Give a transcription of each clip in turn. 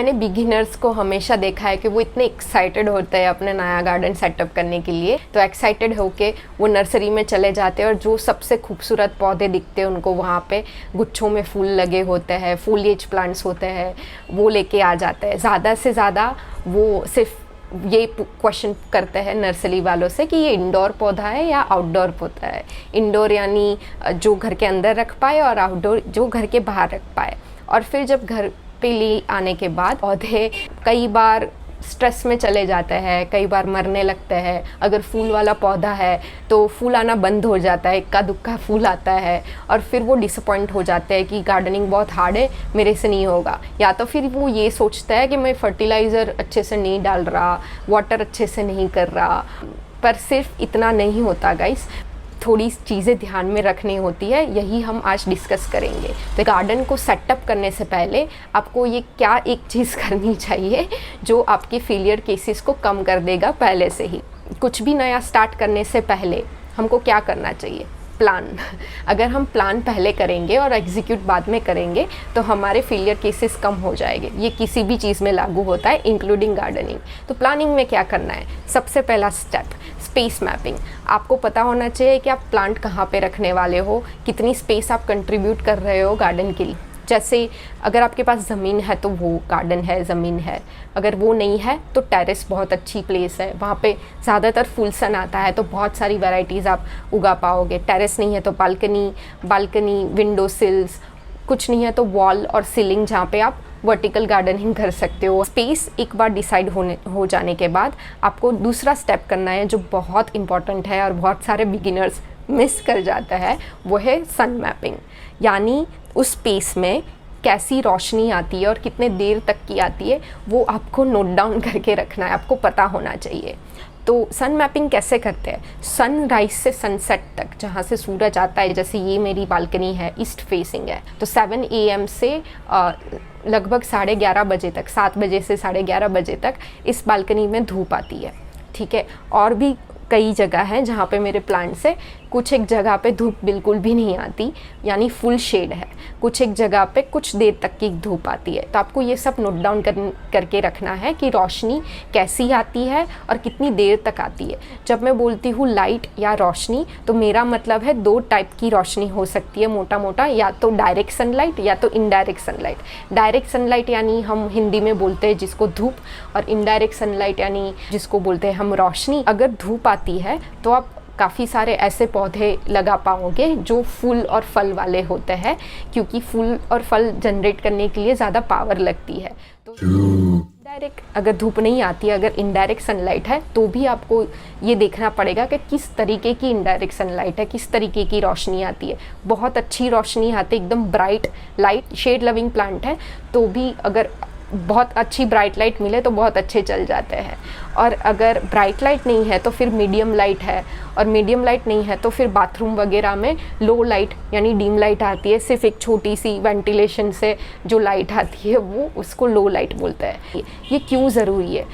मैंने बिगिनर्स को हमेशा देखा है कि वो इतने एक्साइटेड होते हैं अपने नया गार्डन सेटअप करने के लिए, तो एक्साइटेड होके वो नर्सरी में चले जाते हैं और जो सबसे खूबसूरत पौधे दिखते हैं उनको, वहाँ पे गुच्छों में फूल लगे होते हैं, फूलिएज प्लांट्स होते हैं, वो लेके आ जाते हैं। ज़्यादा से ज़्यादा वो सिर्फ ये क्वेश्चन करते हैं नर्सरी वालों से कि ये इंडोर पौधा है या आउटडोर पौधा है। इंडोर यानी जो घर के अंदर रख पाए और आउटडोर जो घर के बाहर रख पाए। और फिर जब घर पे ले आने के बाद पौधे कई बार स्ट्रेस में चले जाते हैं, कई बार मरने लगते हैं। अगर फूल वाला पौधा है तो फूल आना बंद हो जाता है, इक्का दुक्का फूल आता है और फिर वो डिसअपॉइंट हो जाते हैं कि गार्डनिंग बहुत हार्ड है, मेरे से नहीं होगा। या तो फिर वो ये सोचता है कि मैं फर्टिलाइज़र अच्छे से नहीं डाल रहा, वाटर अच्छे से नहीं कर रहा। पर सिर्फ इतना नहीं होता गाइस, थोड़ी चीज़ें ध्यान में रखनी होती है, यही हम आज डिस्कस करेंगे। तो गार्डन को सेटअप करने से पहले आपको ये क्या एक चीज़ करनी चाहिए जो आपके फेलियर केसेस को कम कर देगा पहले से ही। कुछ भी नया स्टार्ट करने से पहले हमको क्या करना चाहिए? प्लान। अगर हम प्लान पहले करेंगे और एग्जीक्यूट बाद में करेंगे तो हमारे फेलियर केसेस कम हो जाएंगे। ये किसी भी चीज़ में लागू होता है, इंक्लूडिंग गार्डनिंग। तो प्लानिंग में क्या करना है? सबसे पहला स्टेप स्पेस मैपिंग। आपको पता होना चाहिए कि आप प्लांट कहाँ पे रखने वाले हो, कितनी स्पेस आप कंट्रीब्यूट कर रहे हो गार्डन के लिए। जैसे अगर आपके पास ज़मीन है तो वो गार्डन है, ज़मीन है। अगर वो नहीं है तो टेरेस बहुत अच्छी प्लेस है, वहाँ पे ज़्यादातर फुल सन आता है तो बहुत सारी वैरायटीज़ आप उगा पाओगे। टेरेस नहीं है तो बालकनी, विंडो सिल्स, कुछ नहीं है तो वॉल और सीलिंग जहाँ पे आप वर्टिकल गार्डनिंग कर सकते हो। स्पेस एक बार डिसाइड हो जाने के बाद आपको दूसरा स्टेप करना है जो बहुत इंपॉर्टेंट है और बहुत सारे बिगिनर्स मिस कर जाता है, वो है सन मैपिंग। यानी उस स्पेस में कैसी रोशनी आती है और कितने देर तक की आती है वो आपको नोट डाउन करके रखना है, आपको पता होना चाहिए। तो सन मैपिंग कैसे करते हैं? सनराइज से सनसेट तक जहाँ से सूरज आता है, जैसे ये मेरी बालकनी है, ईस्ट फेसिंग है, तो 7 AM से लगभग 11:30 बजे तक, 7 बजे से 11:30 बजे तक इस बालकनी में धूप आती है। ठीक है, और भी कई जगह हैं जहाँ पे मेरे प्लांट्स है, कुछ एक जगह पे धूप बिल्कुल भी नहीं आती, यानी फुल शेड है। कुछ एक जगह पे कुछ देर तक की धूप आती है। तो आपको ये सब नोट डाउन करके रखना है कि रोशनी कैसी आती है और कितनी देर तक आती है। जब मैं बोलती हूँ लाइट या रोशनी, तो मेरा मतलब है 2 टाइप की रोशनी हो सकती है मोटा मोटा, या तो डायरेक्ट सनलाइट या तो इनडायरेक्ट सनलाइट। डायरेक्ट सनलाइट यानी हम हिंदी में बोलते हैं जिसको धूप, और इनडायरेक्ट सनलाइट यानी जिसको बोलते हैं हम रोशनी। अगर धूप आती है तो आप काफ़ी सारे ऐसे पौधे लगा पाओगे जो फूल और फल वाले होते हैं, क्योंकि फूल और फल जनरेट करने के लिए ज़्यादा पावर लगती है। तो डायरेक्ट अगर धूप नहीं आती है, अगर इनडायरेक्ट सनलाइट है, तो भी आपको ये देखना पड़ेगा कि किस तरीके की इनडायरेक्ट सनलाइट है, किस तरीके की रोशनी आती है। बहुत अच्छी रोशनी आती है, एकदम bright light, shade loving plant है तो भी अगर बहुत अच्छी ब्राइट लाइट मिले तो बहुत अच्छे चल जाते हैं। और अगर ब्राइट लाइट नहीं है तो फिर मीडियम लाइट है, और मीडियम लाइट नहीं है तो फिर बाथरूम वगैरह में लो लाइट यानी डीम लाइट आती है, सिर्फ एक छोटी सी वेंटिलेशन से जो लाइट आती है वो उसको लो लाइट बोलते हैं। ये क्यों ज़रूरी है?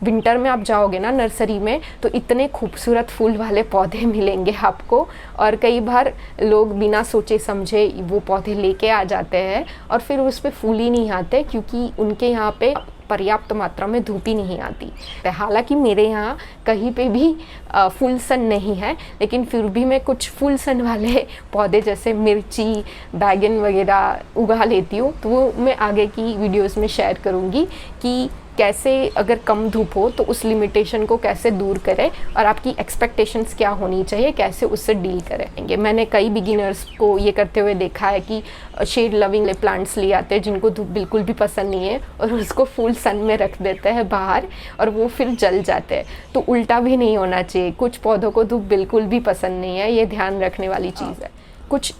विंटर में आप जाओगे ना नर्सरी में तो इतने खूबसूरत फूल वाले पौधे मिलेंगे आपको, और कई बार लोग बिना सोचे समझे वो पौधे लेके आ जाते हैं और फिर उस पर फूल ही नहीं आते, क्योंकि उनके यहाँ पे पर्याप्त मात्रा में धूप ही नहीं आती। हालांकि मेरे यहाँ कहीं पे भी फुल सन नहीं है, लेकिन फिर भी मैं कुछ फुल सन वाले पौधे जैसे मिर्ची, बैगन वगैरह उगा लेती हूँ। तो वो मैं आगे की वीडियोस में शेयर करूँगी कि कैसे अगर कम धूप हो तो उस लिमिटेशन को कैसे दूर करें और आपकी एक्सपेक्टेशंस क्या होनी चाहिए, कैसे उससे डील करेंगे। मैंने कई बिगिनर्स को ये करते हुए देखा है कि शेड लविंग प्लांट्स ले आते हैं जिनको धूप बिल्कुल भी पसंद नहीं है और उसको फुल सन में रख देते हैं बाहर, और वो फिर जल जाते हैं। तो उल्टा भी नहीं होना चाहिए। कुछ पौधों को धूप बिल्कुल भी पसंद नहीं है, ये ध्यान रखने वाली चीज़ है। कुछ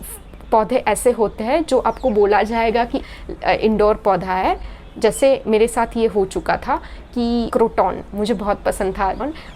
पौधे ऐसे होते हैं जो आपको बोला जाएगा कि इंडोर पौधा है, जैसे मेरे साथ ये हो चुका था कि क्रोटॉन मुझे बहुत पसंद था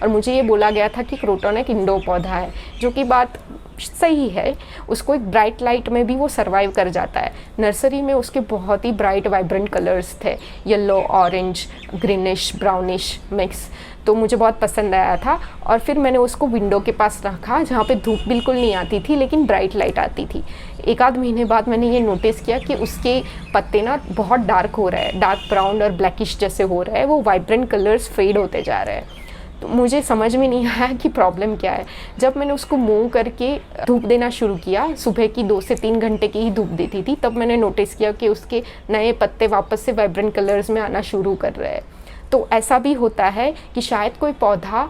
और मुझे ये बोला गया था कि क्रोटॉन एक इंडोर पौधा है, जो कि बात सही है, उसको एक ब्राइट लाइट में भी वो सर्वाइव कर जाता है। नर्सरी में उसके बहुत ही ब्राइट वाइब्रेंट कलर्स थे, yellow, orange, greenish, brownish mix, तो मुझे बहुत पसंद आया था। और फिर मैंने उसको विंडो के पास रखा जहाँ पे धूप बिल्कुल नहीं आती थी लेकिन ब्राइट लाइट आती थी। एक आध महीने बाद मैंने ये नोटिस किया कि उसके पत्ते ना बहुत डार्क हो रहे हैं, डार्क ब्राउन और ब्लैकिश जैसे हो रहे हैं, वो वाइब्रेंट कलर्स फेड होते जा रहे हैं। तो मुझे समझ में नहीं आया कि प्रॉब्लम क्या है। जब मैंने उसको मूव करके धूप देना शुरू किया, सुबह की 2 से 3 घंटे की ही धूप देती थी, तब मैंने नोटिस किया कि उसके नए पत्ते वापस से वाइब्रेंट कलर्स में आना शुरू कर रहे हैं। तो ऐसा भी होता है कि शायद कोई पौधा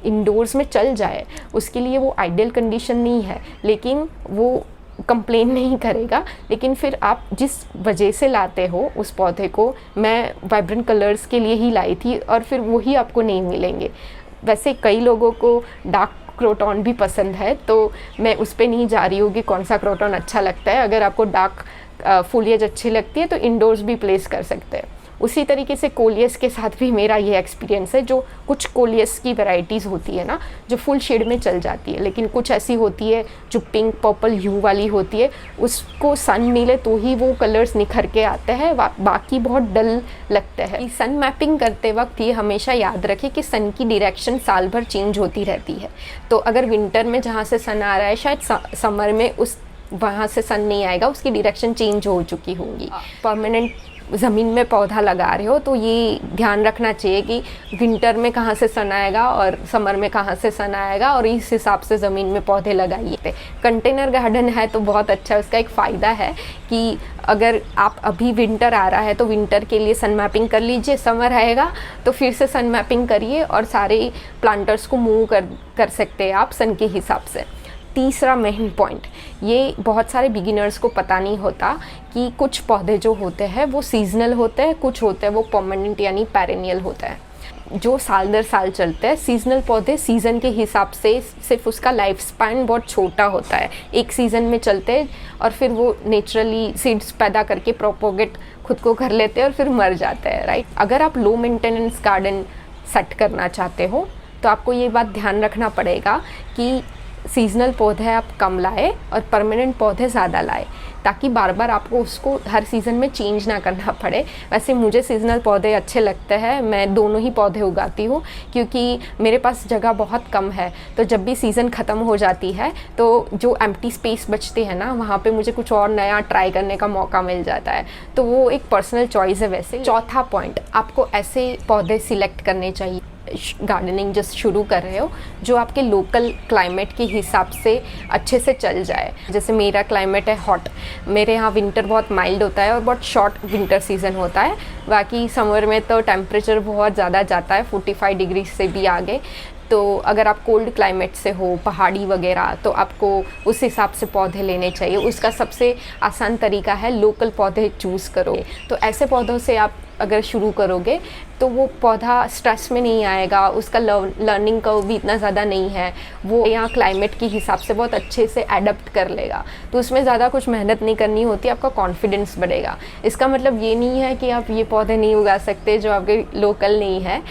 इंडोर्स में चल जाए, उसके लिए वो आइडियल कंडीशन नहीं है, लेकिन वो कंप्लेन नहीं करेगा। लेकिन फिर आप जिस वजह से लाते हो उस पौधे को, मैं वाइब्रेंट कलर्स के लिए ही लाई थी और फिर वही आपको नहीं मिलेंगे। वैसे कई लोगों को डार्क क्रोटॉन भी पसंद है, तो मैं उस पर नहीं जा रही हूँ कि कौन सा क्रोटॉन अच्छा लगता है। अगर आपको डार्क फोलिएज अच्छी लगती है तो इंडोर्स भी प्लेस कर सकते हैं। उसी तरीके से कोलियस के साथ भी मेरा ये एक्सपीरियंस है। जो कुछ कोलियस की वैरायटीज़ होती है ना, जो फुल शेड में चल जाती है, लेकिन कुछ ऐसी होती है जो पिंक पर्पल ह्यू वाली होती है, उसको सन मिले तो ही वो कलर्स निखर के आते हैं, बाकी बहुत डल लगते हैं। सन मैपिंग करते वक्त ये हमेशा याद रखें कि सन की डायरेक्शन साल भर चेंज होती रहती है। तो अगर विंटर में जहाँ से सन आ रहा है, शायद समर में उस वहाँ से सन नहीं आएगा, उसकी डायरेक्शन चेंज हो चुकी होंगी। परमानेंट ज़मीन में पौधा लगा रहे हो तो ये ध्यान रखना चाहिए कि विंटर में कहाँ से सन आएगा और समर में कहाँ से सन आएगा, और इस हिसाब से ज़मीन में पौधे लगाइए। कंटेनर गार्डन है तो बहुत अच्छा है। उसका एक फ़ायदा है कि अगर आप अभी विंटर आ रहा है तो विंटर के लिए सन मैपिंग कर लीजिए, समर आएगा तो फिर से सन मैपिंग करिए और सारे प्लांटर्स को मूव कर सकते हैं आप सन के हिसाब से। तीसरा मेन पॉइंट, ये बहुत सारे बिगिनर्स को पता नहीं होता कि कुछ पौधे जो होते हैं वो सीजनल होते हैं, कुछ होते हैं वो परमानेंट यानी पेरेनियल होता है, जो साल दर साल चलते हैं। सीजनल पौधे सीज़न के हिसाब से सिर्फ उसका लाइफ स्पैन बहुत छोटा होता है, एक सीज़न में चलते हैं और फिर वो नेचुरली सीड्स पैदा करके प्रोपोगेट खुद को कर लेते हैं और फिर मर जाते हैं, राइट। अगर आप लो मेंटेनेंस गार्डन सेट करना चाहते हो तो आपको ये बात ध्यान रखना पड़ेगा कि सीजनल पौधे आप कम लाए और परमानेंट पौधे ज़्यादा लाए, ताकि बार बार आपको उसको हर सीज़न में चेंज ना करना पड़े। वैसे मुझे सीजनल पौधे अच्छे लगते हैं, मैं दोनों ही पौधे उगाती हूँ क्योंकि मेरे पास जगह बहुत कम है। तो जब भी सीज़न ख़त्म हो जाती है तो जो एम्प्टी स्पेस बचती है ना, वहाँ पे मुझे कुछ और नया ट्राई करने का मौका मिल जाता है। तो वो एक पर्सनल चॉइस है। वैसे चौथा पॉइंट, आपको ऐसे पौधे सिलेक्ट करने चाहिए गार्डनिंग जस्ट शुरू कर रहे हो जो आपके लोकल क्लाइमेट के हिसाब से अच्छे से चल जाए। जैसे मेरा क्लाइमेट है हॉट, मेरे यहाँ विंटर बहुत माइल्ड होता है और बहुत शॉर्ट विंटर सीज़न होता है। बाकी समर में तो टेम्परेचर बहुत ज़्यादा जाता है, 45 डिग्री से भी आगे। तो अगर आप कोल्ड क्लाइमेट से हो, पहाड़ी वगैरह, तो आपको उस हिसाब से पौधे लेने चाहिए। उसका सबसे आसान तरीका है लोकल पौधे चूज़ करो। तो ऐसे पौधों से आप अगर शुरू करोगे तो वो पौधा स्ट्रेस में नहीं आएगा, उसका लर्निंग कर्व भी इतना ज़्यादा नहीं है, वो यहाँ क्लाइमेट के हिसाब से बहुत अच्छे से एडप्ट कर लेगा। तो उसमें ज़्यादा कुछ मेहनत नहीं करनी होती, आपका कॉन्फिडेंस बढ़ेगा। इसका मतलब ये नहीं है कि आप ये पौधे नहीं उगा सकते जो आपके लोकल नहीं है,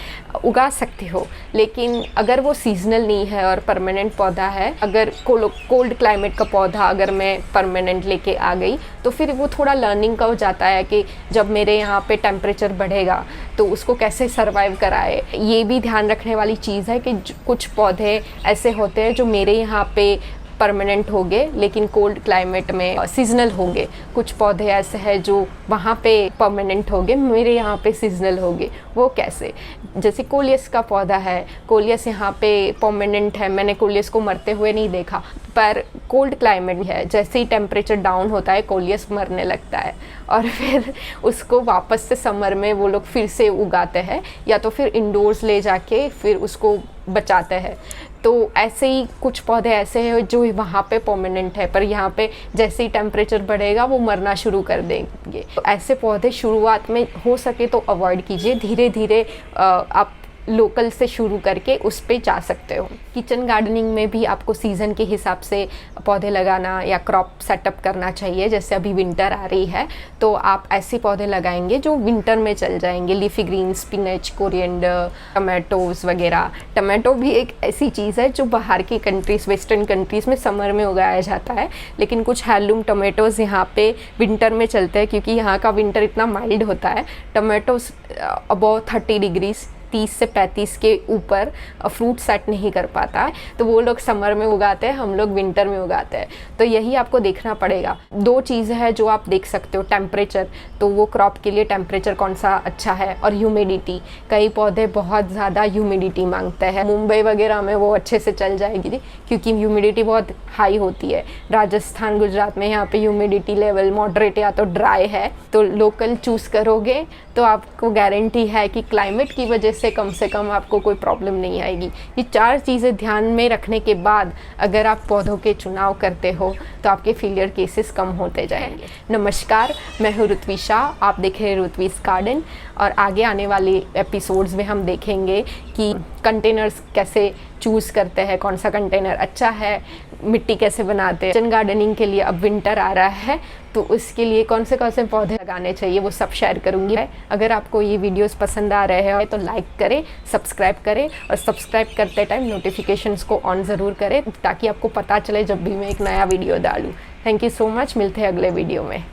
उगा सकते हो, लेकिन अगर वो सीजनल नहीं है और परमानेंट पौधा है, अगर कोल्ड क्लाइमेट का पौधा अगर मैं परमानेंट लेके आ गई तो फिर वो थोड़ा लर्निंग कर्व जाता है कि जब मेरे यहाँ पे टेम्परेचर बढ़ेगा तो उसको कैसे सर्वाइव कराए। ये भी ध्यान रखने वाली चीज़ है कि कुछ पौधे ऐसे होते हैं जो मेरे यहाँ पे परमानेंट होंगे लेकिन कोल्ड क्लाइमेट में सीजनल होंगे। कुछ पौधे ऐसे हैं जो वहाँ पे परमानेंट होंगे, मेरे यहाँ पे सीजनल होंगे। वो कैसे? जैसे कोलियस का पौधा है, कोलियस यहाँ पे परमानेंट है, मैंने कोलियस को मरते हुए नहीं देखा, पर कोल्ड क्लाइमेट है, जैसे ही टेम्परेचर डाउन होता है कोलियस मरने लगता है और फिर उसको वापस से समर में वो लोग फिर से उगाते हैं या तो फिर इंडोर्स ले जाके फिर उसको बचाते हैं। तो ऐसे ही कुछ पौधे ऐसे हैं जो वहाँ पे परमानेंट है पर यहाँ पे जैसे ही टेम्परेचर बढ़ेगा वो मरना शुरू कर देंगे। तो ऐसे पौधे शुरुआत में हो सके तो अवॉइड कीजिए, धीरे धीरे आप लोकल से शुरू करके उस पे जा सकते हो। किचन गार्डनिंग में भी आपको सीज़न के हिसाब से पौधे लगाना या क्रॉप सेटअप करना चाहिए। जैसे अभी विंटर आ रही है तो आप ऐसे पौधे लगाएंगे जो विंटर में चल जाएंगे, leafy green, spinach, coriander, tomatoes वगैरह। टमाटो भी एक ऐसी चीज़ है जो बाहर की कंट्रीज़, वेस्टर्न कंट्रीज़ में समर में उगाया जाता है, लेकिन कुछ हैंडलूम टमाटोज़ यहाँ पे विंटर में चलते हैं क्योंकि यहाँ का विंटर इतना माइल्ड होता है। टमाटोज़ अबव 30 डिग्रीज, 30 से 35 के ऊपर फ्रूट सेट नहीं कर पाता है, तो वो लोग समर में उगाते हैं, हम लोग विंटर में उगाते हैं। तो यही आपको देखना पड़ेगा। 2 चीज़ है जो आप देख सकते हो, टेम्परेचर, तो वो क्रॉप के लिए टेम्परेचर कौन सा अच्छा है, और ह्यूमिडिटी। कई पौधे बहुत ज़्यादा ह्यूमिडिटी मांगते हैं। मुंबई वगैरह में वो अच्छे से चल जाएगी क्योंकि ह्यूमिडिटी बहुत हाई होती है। राजस्थान, गुजरात में यहाँ पे ह्यूमिडिटी लेवल मॉडरेट या तो ड्राई है। तो लोकल चूज़ करोगे तो आपको गारंटी है कि क्लाइमेट की वजह से कम आपको कोई प्रॉब्लम नहीं आएगी। ये 4 चीज़ें ध्यान में रखने के बाद अगर आप पौधों के चुनाव करते हो तो आपके फेलियर केसेस कम होते जाएंगे। नमस्कार, मैं हूँ ऋत्वी शाह, आप देख रहे हैं ऋत्वीज़ गार्डन। और आगे आने वाले एपिसोड्स में हम देखेंगे कि कंटेनर्स कैसे चूज़ करते हैं, कौन सा कंटेनर अच्छा है, मिट्टी कैसे बनाते हैं। किचन गार्डनिंग के लिए अब विंटर आ रहा है तो उसके लिए कौन से पौधे लगाने चाहिए वो सब शेयर करूँगी। अगर आपको ये वीडियोस पसंद आ रहे हैं तो लाइक करें, सब्सक्राइब करें, और सब्सक्राइब करते टाइम नोटिफिकेशंस को ऑन ज़रूर करें ताकि आपको पता चले जब भी मैं एक नया वीडियो डालूँ। थैंक यू सो मच, मिलते हैं अगले वीडियो में।